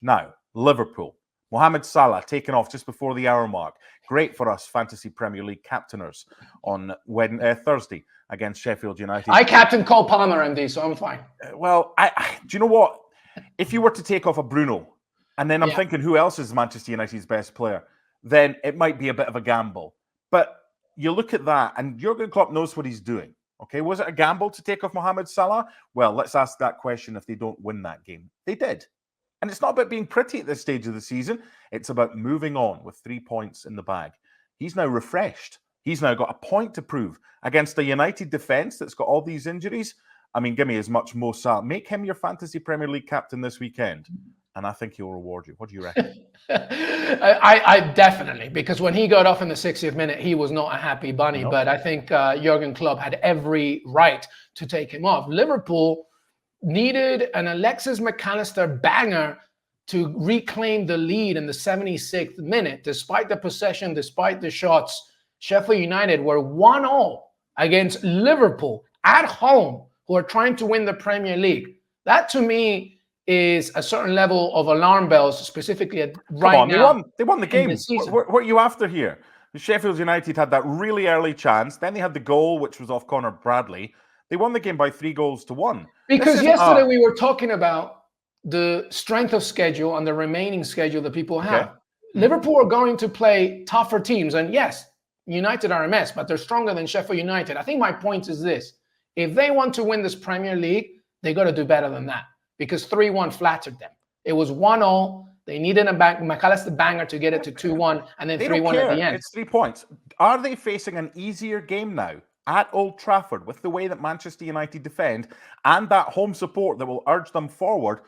Now, Liverpool. Mohamed Salah taken off just before the hour mark. Great for us Fantasy Premier League captainers on Thursday against Sheffield United. I captain Cole Palmer, MD, so I'm fine. Well, do you know what? If you were to take off a Bruno, and then I'm thinking who else is Manchester United's best player, then it might be a bit of a gamble. But you look at that, and Jurgen Klopp knows what he's doing. Okay, was it a gamble to take off Mohamed Salah? Well, let's ask that question if they don't win that game. They did. And it's not about being pretty at this stage of the season. It's about moving on with 3 points in the bag. He's now refreshed. He's now got a point to prove against a United defence that's got all these injuries. I mean, give me as much Mo Salah. Make him your Fantasy Premier League captain this weekend, and I think he'll reward you. What do you reckon? I definitely, because when he got off in the 60th minute, he was not a happy bunny. No. But I think Jurgen Klopp had every right to take him off. Liverpool needed an Alexis McAllister banger to reclaim the lead in the 76th minute. Despite the possession, despite the shots, Sheffield United were 1-0 against Liverpool at home, who are trying to win the Premier League. That, to me, is a certain level of alarm bells, specifically now. They won the game. What are you after here? Sheffield United had that really early chance. Then they had the goal, which was off Connor Bradley. They won the game by 3-1. Because yesterday we were talking about the strength of schedule and the remaining schedule that people have. Okay. Liverpool are going to play tougher teams. And yes, United are a mess, but they're stronger than Sheffield United. I think my point is this. If they want to win this Premier League, they got to do better than that, because 3-1 flattered them. It was 1-0. They needed a McAllister banger to get it to 2-1, and then 3-1 at the end. It's 3 points. Are they facing an easier game now at Old Trafford with the way that Manchester United defend and that home support that will urge them forward?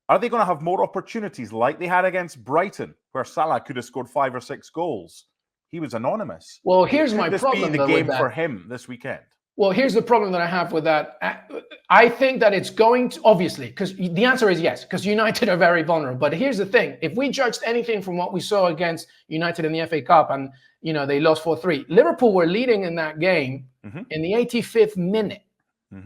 Are they going to have more opportunities like they had against Brighton, where Salah could have scored 5 or 6 goals? He was anonymous. Well, here's my problem. Could this be the game for him this weekend? Well, here's the problem that I have with that. I think that it's going to, obviously, because the answer is yes, because United are very vulnerable. But here's the thing. If we judged anything from what we saw against United in the FA Cup, and, they lost 4-3, Liverpool were leading in that game in the 85th minute.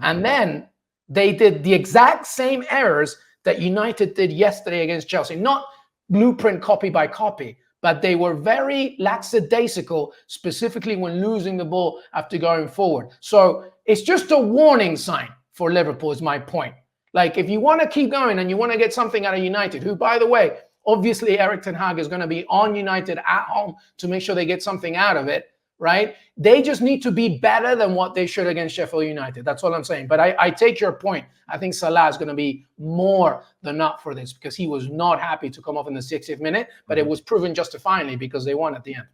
And then they did the exact same errors that United did yesterday against Chelsea. Not blueprint copy by copy, but they were very lackadaisical, specifically when losing the ball after going forward. So it's just a warning sign for Liverpool, is my point. Like, if you want to keep going and you want to get something out of United, who, by the way, obviously Erik ten Hag is going to be on United at home to make sure they get something out of it, right? They just need to be better than what they should against Sheffield United. That's all I'm saying. But I take your point. I think Salah is going to be more than up for this, because he was not happy to come off in the 60th minute, but it was proven justifiably because they won at the end.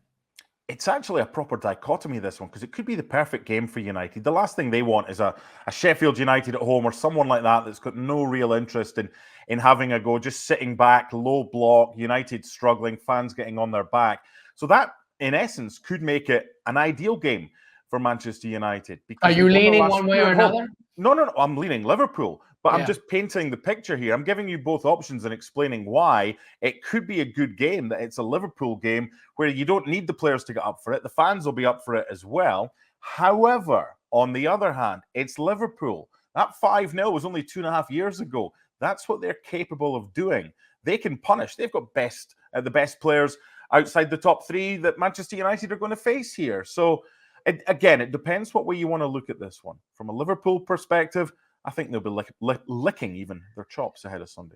It's actually a proper dichotomy, this one, because it could be the perfect game for United. The last thing they want is a Sheffield United at home or someone like that that's got no real interest in having a go, just sitting back, low block, United struggling, fans getting on their back. So that, in essence, could make it an ideal game for Manchester United. Are you leaning one way or another? No. I'm leaning Liverpool. But I'm just painting the picture here. I'm giving you both options and explaining why it could be a good game, that it's a Liverpool game where you don't need the players to get up for it. The fans will be up for it as well. However, on the other hand, it's Liverpool. That 5-0 was only 2.5 years ago. That's what they're capable of doing. They can punish. They've got the best players outside the top 3 that Manchester United are going to face here. So, again, it depends what way you want to look at this one. From a Liverpool perspective, I think they'll be licking even their chops ahead of Sunday.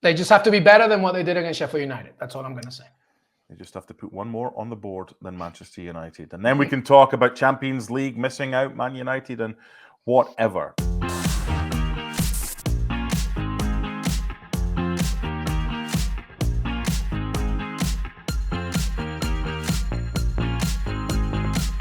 They just have to be better than what they did against Sheffield United. That's all I'm going to say. They just have to put one more on the board than Manchester United. And then we can talk about Champions League, missing out, Man United, and whatever.